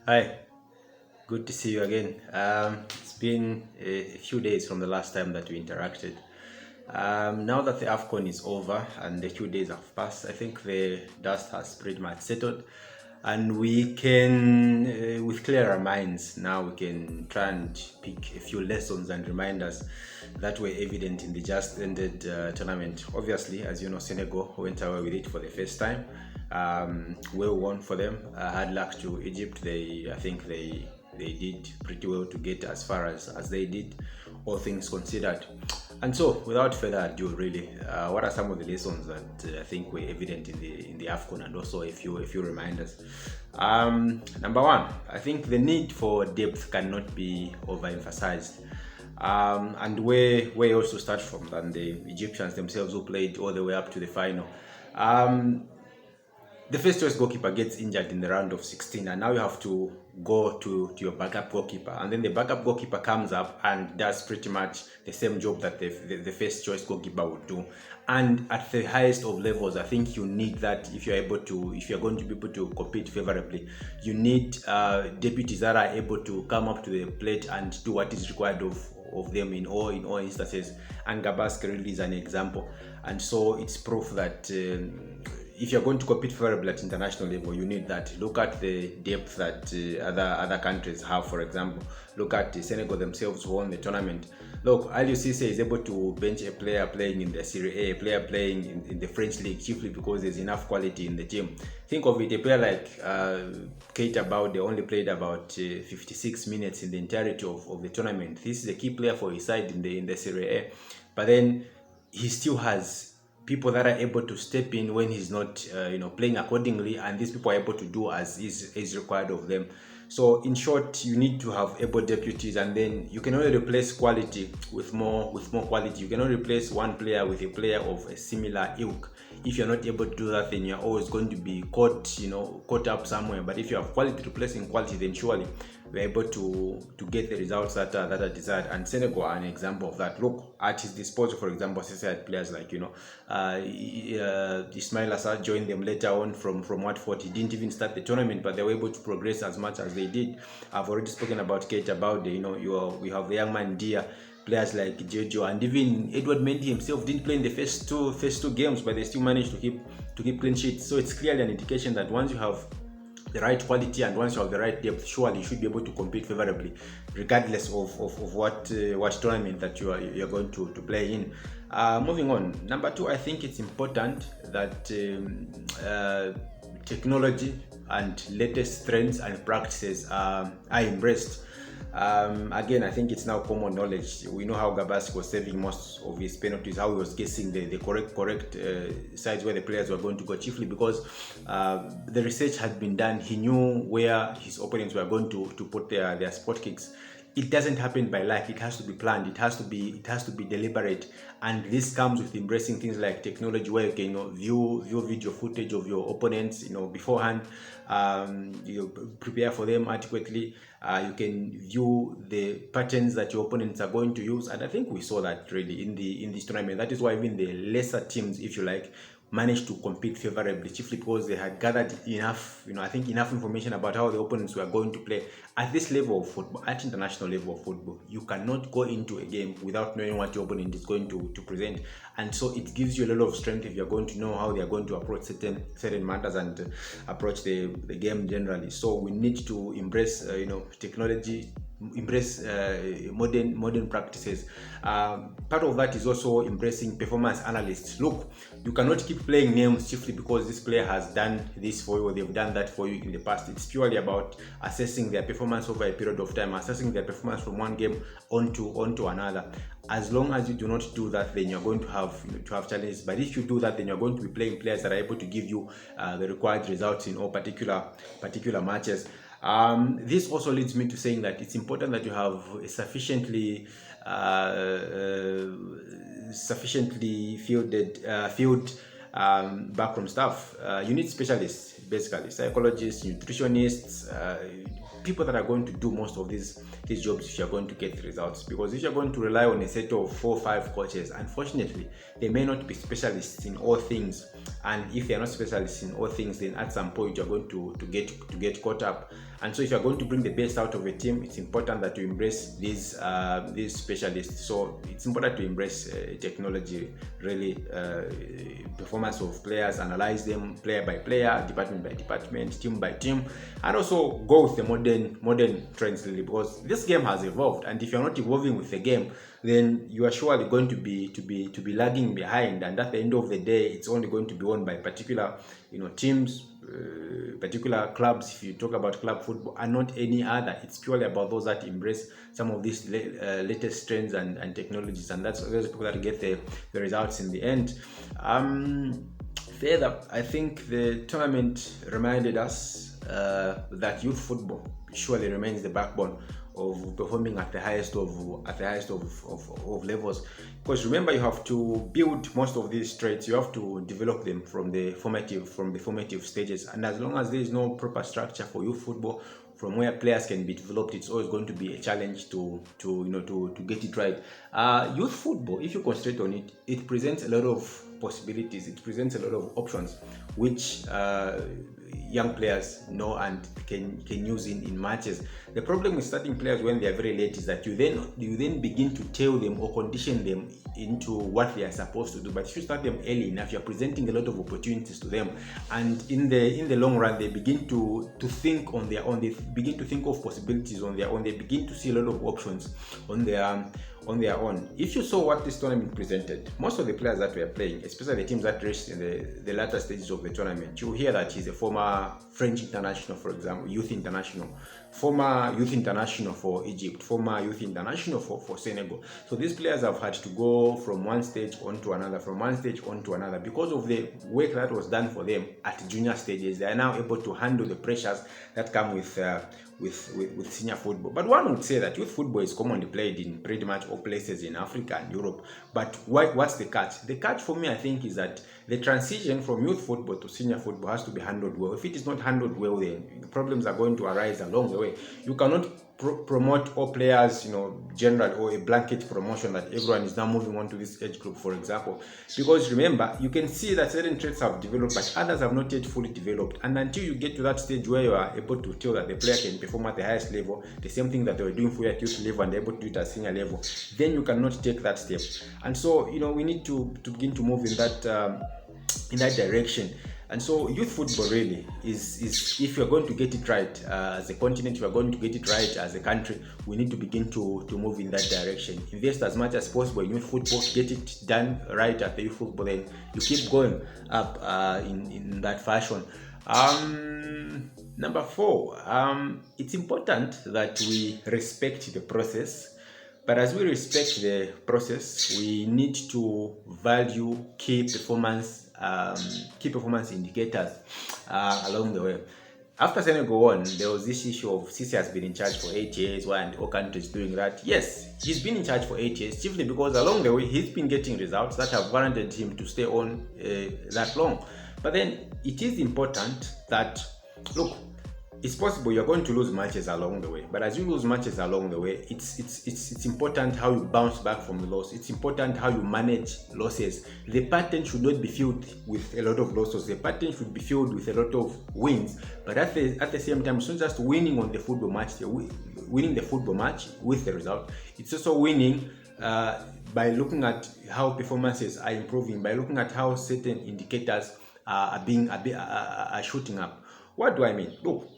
Hi, good to see you again. It's been a few days from the last time that we interacted. Now that the AFCON is over and the few days have passed, I think the dust has pretty much settled, and we can, with clearer minds, now we can try and pick a few lessons and reminders that were evident in the just ended tournament. Obviously, as you know, Senegal went away with it for the first time. Well won for them. Hard luck to Egypt. I think they did pretty well to get as far as they did, all things considered. And so, without further ado, really, what are some of the lessons that I think were evident in the AFCON, and also a few reminders? Number one, I think the need for depth cannot be overemphasized. And where also start from than the Egyptians themselves, who played all the way up to the final. The first choice goalkeeper gets injured in the round of 16, and now you have to go to your backup goalkeeper, and then the backup goalkeeper comes up and does pretty much the same job that the first choice goalkeeper would do. And at the highest of levels, I think you need that if you're going to be able to compete favorably. You need deputies that are able to come up to the plate and do what is required of them in all instances. And Gabask really is an example, and so it's proof that if you're going to compete favorably at international level, you need that. Look at the depth that other countries have. For example, look at Senegal themselves, who won the tournament. Look, Aliou Cisse is able to bench a player playing in the Serie A, a player playing in the French league, chiefly because there's enough quality in the team. Think of it, a player like Keita Baude only played about 56 minutes in the entirety of the tournament. This is a key player for his side in the Serie A, but then he still has people that are able to step in when he's not playing accordingly, and these people are able to do as is required of them. So in short, you need to have able deputies, and then you can only replace quality with more quality. You cannot replace one player with a player of a similar ilk. If you're not able to do that, then you're always going to be caught up somewhere. But if you have quality replacing quality, then surely we're able to get the results that are desired. And Senegal are an example of that. Look at his disposal, for example, Sisse had players like Ismail Assar joined them later on from Watford. He didn't even start the tournament, but they were able to progress as much as they did. I've already spoken about Keita Baude. We have the young man Dia, players like Jojo, and even Edward Mendy himself didn't play in the first two games, but they still managed to keep clean sheets. So it's clearly an indication that once you have the right quality and once you have the right depth, surely you should be able to compete favorably, regardless of what tournament that you're going to play in. Moving on, number two, I think it's important that technology and latest trends and practices are embraced. Again, I think it's now common knowledge. We know how Gabas was saving most of his penalties, how he was guessing the correct sides where the players were going to go, chiefly because the research had been done. He knew where his opponents were going to put their spot kicks. It doesn't happen by luck. It has to be planned. It has to be deliberate, and this comes with embracing things like technology, where you can view video footage of your opponents beforehand. You prepare for them adequately. You can view the patterns that your opponents are going to use, and I think we saw that really in this tournament. That is why even the lesser teams, if you like, managed to compete favorably, chiefly because they had gathered enough information about how the opponents were going to play. At this level of football, at international level of football, you cannot go into a game without knowing what your opponent is going to present, and so it gives you a lot of strength if you're going to know how they are going to approach certain matters and approach the game generally. So we need to embrace technology, embrace modern practices. Part of that is also embracing performance analysts. Look, you cannot keep playing names chiefly because this player has done this for you or they've done that for you in the past. It's purely about assessing their performance over a period of time, assessing their performance from one game onto another. As long as you do not do that, then you're going to have challenges. But if you do that, then you're going to be playing players that are able to give you the required results in all particular matches. This also leads me to saying that it's important that you have a sufficiently field backroom staff. You need specialists, basically psychologists, nutritionists, people that are going to do most of these jobs if you're going to get results. Because if you're going to rely on a set of 4 or 5 coaches, unfortunately they may not be specialists in all things, and if they're not specialists in all things, then at some point you're going to get caught up. And so if you're going to bring the best out of a team, it's important that you embrace these specialists. So it's important to embrace technology, really, performance of players, analyze them player by player, department by department, team by team, and also go with the modern trends, really, because this game has evolved, and if you're not evolving with the game, then you are surely going to be lagging behind, and at the end of the day, it's only going to be won by particular teams, particular clubs. If you talk about club football, and not any other. It's purely about those that embrace some of these latest trends and technologies, and that's those people that get the results in the end. Further, I think the tournament reminded us that youth football surely remains the backbone of performing at the highest of levels, because remember, you have to build most of these traits. You have to develop them from the formative stages, and as long as there is no proper structure for youth football from where players can be developed, it's always going to be a challenge to get it right. Youth football, if you concentrate on it, it presents a lot of possibilities. It presents a lot of options which young players know and can use in matches. The problem with starting players when they are very late is that you then begin to tell them or condition them into what they are supposed to do. But if you start them early enough, you're presenting a lot of opportunities to them, and in the long run, they begin to think on their own. They begin to think of possibilities on their own. They begin to see a lot of options on their own. If you saw what this tournament presented, most of the players that were playing, especially the teams that reached in the latter stages of the tournament, you hear that he's a former French international, for example, youth international, former youth international for Egypt, former youth international for Senegal. So these players have had to go from one stage on to another, because of the work that was done for them at junior stages. They are now able to handle the pressures that come with senior football. But one would say that youth football is commonly played in pretty much all places in Africa and Europe. But what's the catch? The catch for me, I think, is that the transition from youth football to senior football has to be handled well. If it is not handled well, then problems are going to arise along the way. You cannot promote all players, general, or a blanket promotion that everyone is now moving on to this age group, for example. Because remember, you can see that certain traits have developed, but others have not yet fully developed. And until you get to that stage where you are able to tell that the player can perform at the highest level, the same thing that they were doing for at youth level and they're able to do it at senior level, then you cannot take that step. And so, we need to begin to move in that direction. And so youth football really is if you're going to get it right as a continent, if you're going to get it right as a country, we need to begin to move in that direction. Invest as much as possible in youth football, get it done right at the youth football, then you keep going up in that fashion. Number 4, it's important that we respect the process. But as we respect the process, we need to value key performance indicators along the way. After Senegal won, there was this issue of Sisi has been in charge for 8 years. Why aren't all countries doing that? Yes, he's been in charge for 8 years, chiefly because along the way he's been getting results that have warranted him to stay on that long. But then it is important that, look, it's possible you're going to lose matches along the way, but as you lose matches along the way, it's important how you bounce back from the loss. It's important how you manage losses. The pattern should not be filled with a lot of losses. The pattern should be filled with a lot of wins. But at the same time, it's not just winning on the football match. Winning the football match with the result. It's also winning by looking at how performances are improving, by looking at how certain indicators are shooting up. What do I mean? Look.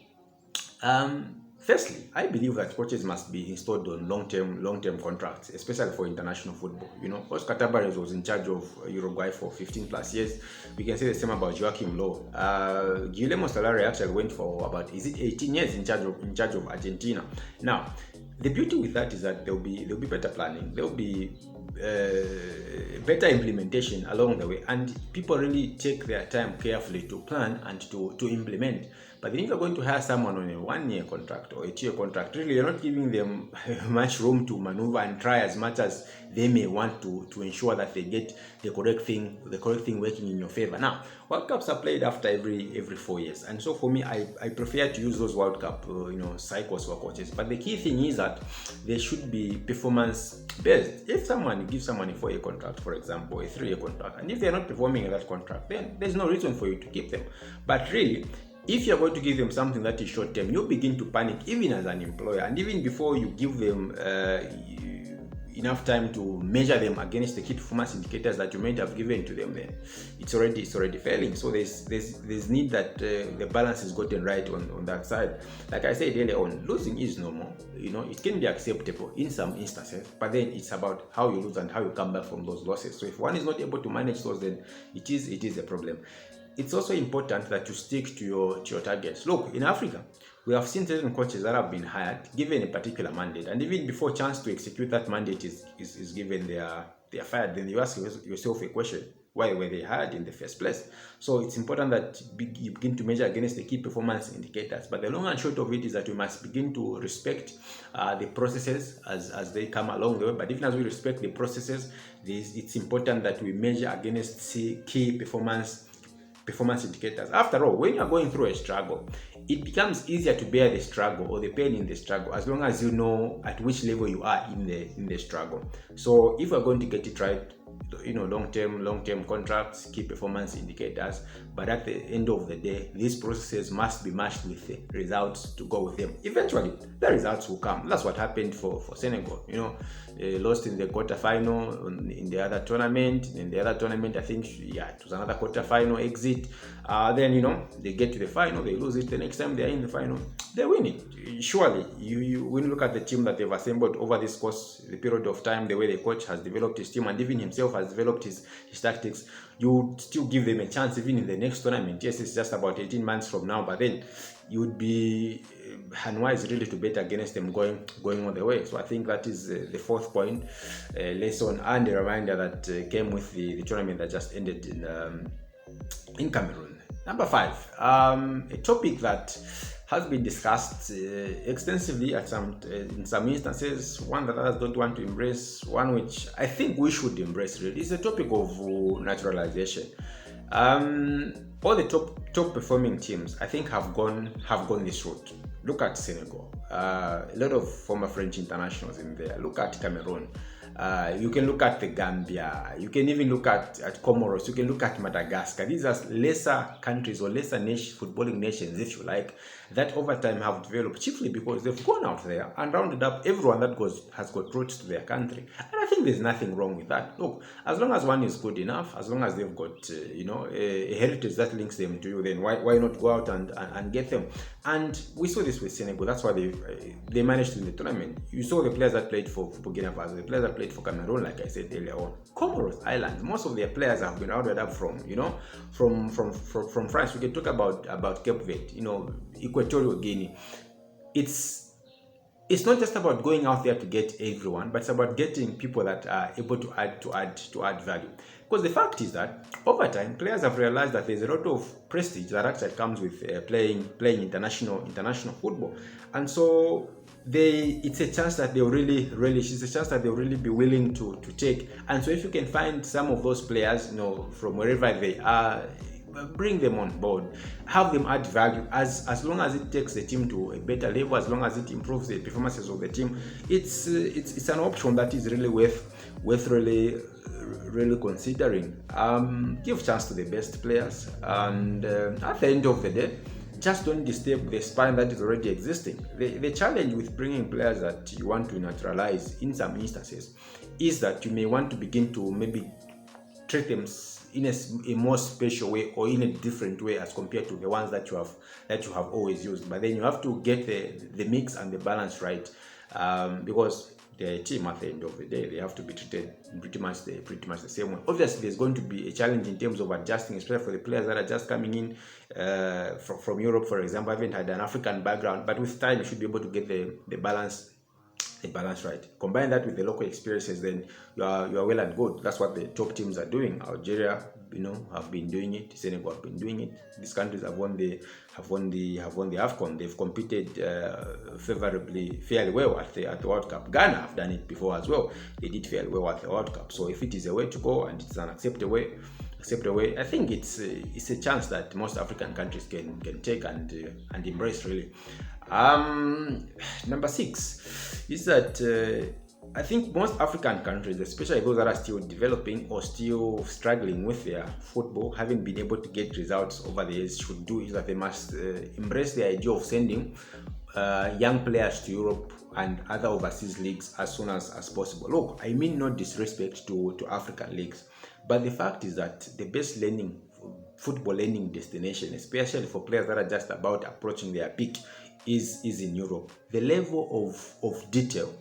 Firstly, I believe that coaches must be installed on long-term contracts, especially for international football. Oscar Tabarez was in charge of Uruguay for 15 plus years. We can say the same about Joachim Low. Guillermo Solari actually went for about 18 years in charge of Argentina. Now, the beauty with that is that there'll be better planning. There'll be better implementation along the way, and people really take their time carefully to plan and to implement. But then if you're going to hire someone on a 1-year contract or a 2-year contract, really you're not giving them much room to maneuver and try as much as they may want to ensure that they get the correct thing working in your favor. Now, World Cups are played after every 4 years, and so for me, I prefer to use those World Cup cycles for coaches. But the key thing is that they should be performance based. If you give someone a 4-year contract, for example, a 3-year contract, and if they're not performing in that contract, then there's no reason for you to keep them. But really, if you're going to give them something that is short term, you begin to panic even as an employer, and even before you give them enough time to measure them against the key performance indicators that you might have given to them, then it's already failing. So there's need that the balance is gotten right on that side. Like I said earlier on, losing is normal. It can be acceptable in some instances, but then it's about how you lose and how you come back from those losses. So if one is not able to manage those, then it is a problem. It's also important that you stick to your targets. Look, in Africa, we have seen certain coaches that have been hired, given a particular mandate, and even before chance to execute that mandate is given, they are fired. Then you ask yourself a question: why were they hired in the first place? So it's important that you begin to measure against the key performance indicators. But the long and short of it is that we must begin to respect the processes as they come along the way. But even as we respect the processes, it's important that we measure against key performance indicators. After all, when you're going through a struggle, it becomes easier to bear the struggle or the pain in the struggle as long as you know at which level you are in the struggle. So if we're going to get it right, long-term contracts, key performance indicators, but at the end of the day, these processes must be matched with the results to go with them. Eventually, the results will come. That's what happened for Senegal. Lost in the quarterfinal in the other tournament. In the other tournament, I think, it was another quarterfinal exit. Then, they get to the final, they lose it. The next time they're in the final, they win it. Surely, when you look at the team that they've assembled over this course, the period of time, the way the coach has developed his team, and even himself has developed his tactics, you still give them a chance even in the next tournament. Yes, it's just about 18 months from now, but then you would be unwise really to bet against them going all the way. So I think that is the fourth point, lesson and a reminder that came with the tournament that just ended in Cameroon. Number 5, a topic that has been discussed extensively in some instances, one that others don't want to embrace, one which I think we should embrace really, is the topic of naturalization. All the top performing teams, I think, have gone this route. Look at Senegal, a lot of former French internationals in there. Look at Cameroon. You can look at the Gambia. You can even look at Comoros. You can look at Madagascar. These are lesser countries or lesser footballing nations, if you like, that over time have developed chiefly because they've gone out there and rounded up everyone that has got roots to their country. And I think there's nothing wrong with that. Look, as long as one is good enough, as long as they've got a heritage that links them to you, then why not go out and get them? And we saw this with Senegal. That's why they managed to win the tournament. You saw the players that played for Burkina Faso, the players that played for Cameroon, like I said earlier on. Comoros Islands, most of their players have been rounded up from France. We can talk about Cape Verde, Equatorial Guinea. It's not just about going out there to get everyone, but it's about getting people that are able to add value. Because the fact is that over time, players have realized that there's a lot of prestige that actually comes with playing international football, and so it's a chance that they'll really relish. It's a chance that they'll really be willing to take. And so if you can find some of those players, from wherever they are, bring them on board, have them add value, as long as it takes the team to a better level, as long as it improves the performances of the team, it's an option that is really worth really considering. Give chance to the best players, and at the end of the day, just don't disturb the spine that is already existing. The challenge with bringing players that you want to naturalize in some instances is that you may want to begin to maybe treat them in a more special way or in a different way as compared to the ones that you have always used. But then you have to get the mix and the balance right, because they're a team at the end of the day. They have to be treated pretty much the same way. Obviously, there's going to be a challenge in terms of adjusting, especially for the players that are just coming in from Europe, for example. I haven't had an African background, but with time, you should be able to get the balance right. Combine that with the local experiences, then you are well and good. That's what the top teams are doing. Algeria, have been doing it. Senegal have been doing it. These countries have won the AFCON. They've competed fairly well at the World Cup. Ghana have done it before as well. They did fairly well at the World Cup. So if it is a way to go and it's an acceptable way, I think it's a chance that most African countries can take and embrace really. Number 6 is that I think most African countries, especially those that are still developing or still struggling with their football, haven't been able to get results over the years, should do is that they must embrace the idea of sending young players to Europe and other overseas leagues as soon as possible. Look, I mean no disrespect to African leagues, but the fact is that the best football learning destination, especially for players that are just about approaching their peak, is in Europe. The level of detail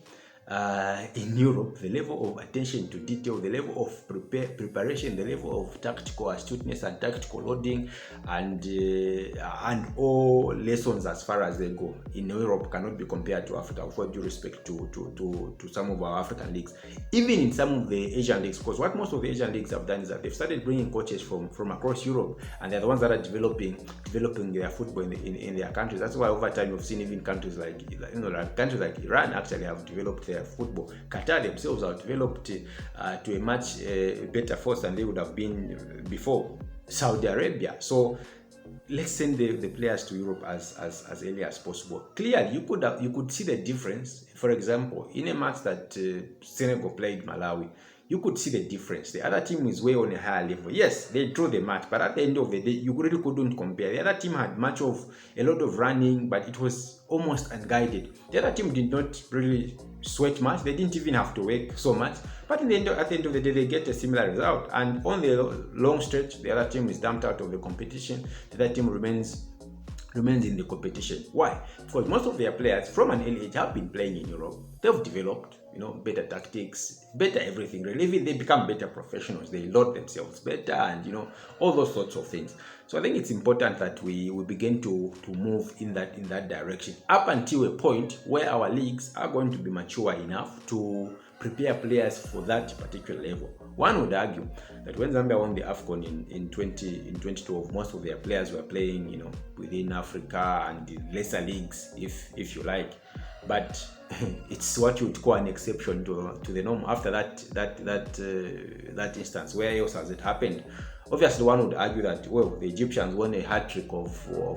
in Europe, the level of attention to detail, the level of preparation, the level of tactical astuteness and tactical loading, and all lessons as far as they go in Europe cannot be compared to Africa, with all due respect to some of our African leagues, even in some of the Asian leagues. Because what most of the Asian leagues have done is that they've started bringing coaches from across Europe, and they're the ones that are developing their football in their countries. That's why over time you've seen even countries like countries like Iran actually have developed their football. Qatar themselves are developed to a much better force than they would have been before. Saudi Arabia. So let's send the players to Europe as early as possible. Clearly, you could see the difference. For example, in a match that Senegal played Malawi, you could see the difference. The other team is way on a higher level. Yes, they drew the match, but at the end of the day, you really couldn't compare. The other team had a lot of running, but it was almost unguided. The other team did not really sweat much. They didn't even have to work so much. But at the end of the day, they get a similar result. And on the long stretch, the other team is dumped out of the competition. The other team remains in the competition. Why? Because most of their players from an early age have been playing in Europe. They've developed, better tactics, better everything. Really, they become better professionals. They load themselves better, and all those sorts of things. So I think it's important that we begin to move in that direction up until a point where our leagues are going to be mature enough to prepare players for that particular level. One would argue that when Zambia won the AFCON in 2012, most of their players were playing, within Africa and the lesser leagues, if you like. But it's what you would call an exception to the norm. After that instance, where else has it happened? Obviously, one would argue that the Egyptians won a hat trick of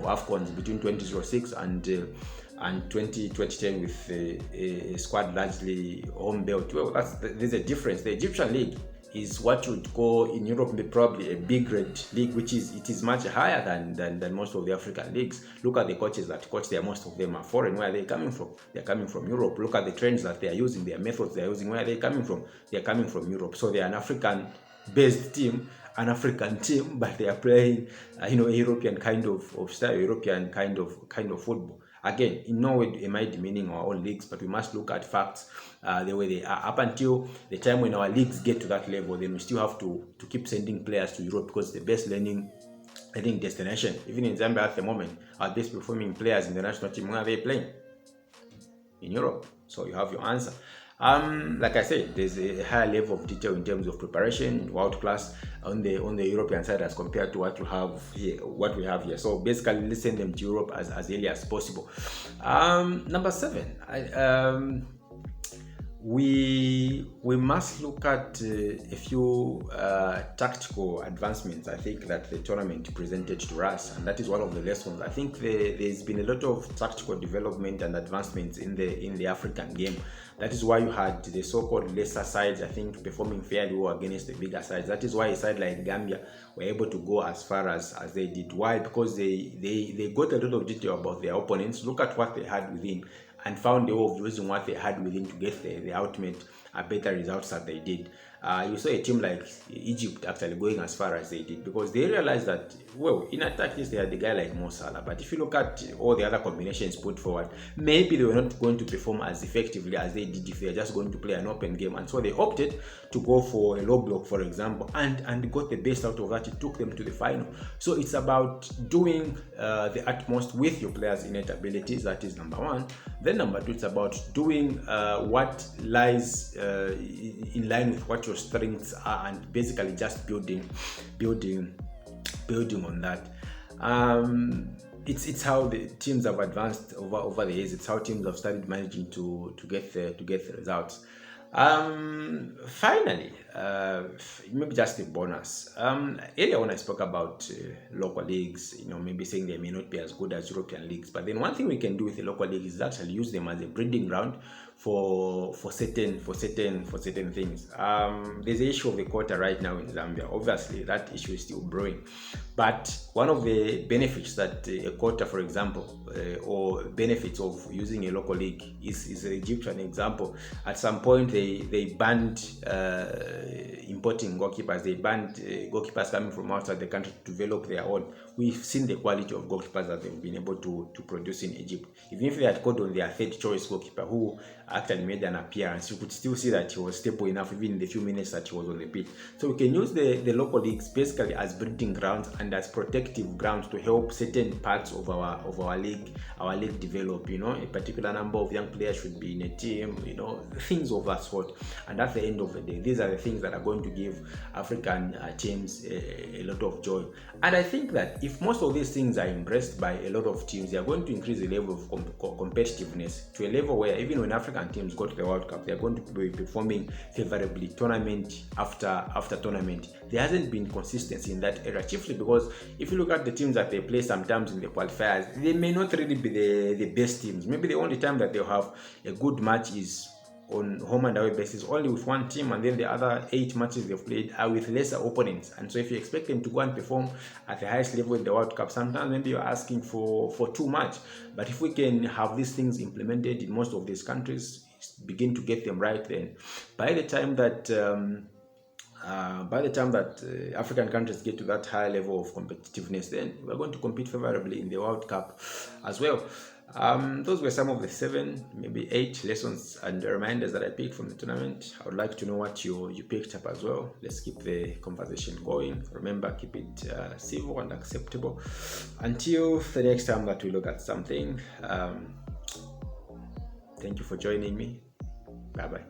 AFCONs between 2006 and 2010 with a squad largely home built. There's a difference. The Egyptian league is what you would call in Europe probably a big red league, which is much higher than most of the African leagues. Look at the coaches that coach there. Most of them are foreign. Where are they coming from? They're coming from Europe. Look at the trends that they are using, their methods they're using. Where are they coming from? They're coming from Europe. So they're an African-based team, an African team, but they are playing, a European kind of style, European kind of football. Again, in no way am I demeaning our own leagues, but we must look at facts the way they are. Up until the time when our leagues get to that level, then we still have to keep sending players to Europe, because it's the best learning destination. Even in Zambia at the moment, our best performing players in the national team, where are they playing? In Europe. So you have your answer. Like I said, there's a higher level of detail in terms of preparation, world class on the European side as compared to what we have here. So basically, let's send them to Europe as early as possible. Number 7, we must look at a few tactical advancements, I think, that the tournament presented to us, and that is one of the lessons. I think there's been a lot of tactical development and advancements in the African game. That is why you had the so-called lesser sides, I think, performing fairly well against the bigger sides. That is why a side like Gambia were able to go as far as they did. Why? Because they got a lot of detail about their opponents, look at what they had within, and found a way of using what they had within to get the ultimate better results that they did. You saw a team like Egypt actually going as far as they did, because they realized that, in attack, yes, they had the guy like Mo Salah, but if you look at all the other combinations put forward, maybe they were not going to perform as effectively as they did if they are just going to play an open game. And so they opted to go for a low block, for example, and got the best out of that. It took them to the final. So it's about doing the utmost with your players' innate abilities. That is number 1. Then number 2, it's about doing what lies in line with what your strengths are, and basically just building on that. It's how the teams have advanced over the years. It's how teams have started managing to get the results. Finally, maybe just a bonus. Earlier when I spoke about local leagues, maybe saying they may not be as good as European leagues, but then one thing we can do with the local leagues is actually use them as a breeding ground for certain things. There's the issue of the quota right now in Zambia. Obviously, that issue is still brewing, but one of the benefits that a quota, for example, or benefits of using a local league is Egypt, an example. At some point, they banned importing goalkeepers. They banned goalkeepers coming from outside the country to develop their own. We've seen the quality of goalkeepers that they've been able to produce in Egypt. Even if they had called on their third choice goalkeeper, who actually made an appearance, you could still see that he was stable enough even in the few minutes that he was on the pitch. So we can use the local leagues basically as breeding grounds and as protective grounds to help certain parts of our league develop. A particular number of young players should be in a team, things of that sort. And at the end of the day, these are the things that are going to give African teams a lot of joy. And I think that if most of these things are embraced by a lot of teams, they are going to increase the level of competitiveness to a level where even when African teams go to the World Cup, they are going to be performing favorably tournament after tournament. There hasn't been consistency in that area, chiefly because if you look at the teams that they play sometimes in the qualifiers, they may not really be the best teams. Maybe the only time that they'll have a good match is on home and away basis, only with one team, and then the other 8 matches they've played are with lesser opponents. And so if you expect them to go and perform at the highest level in the World Cup, sometimes maybe you're asking for too much. But if we can have these things implemented in most of these countries, begin to get them right, then by the time that African countries get to that high level of competitiveness, then we're going to compete favorably in the World Cup as well. Those were some of the 7, maybe 8 lessons and reminders that I picked from the tournament. I would like to know what you picked up as well. Let's keep the conversation going. Remember, keep it civil and acceptable. Until the next time that we look at something, thank you for joining me. Bye-bye.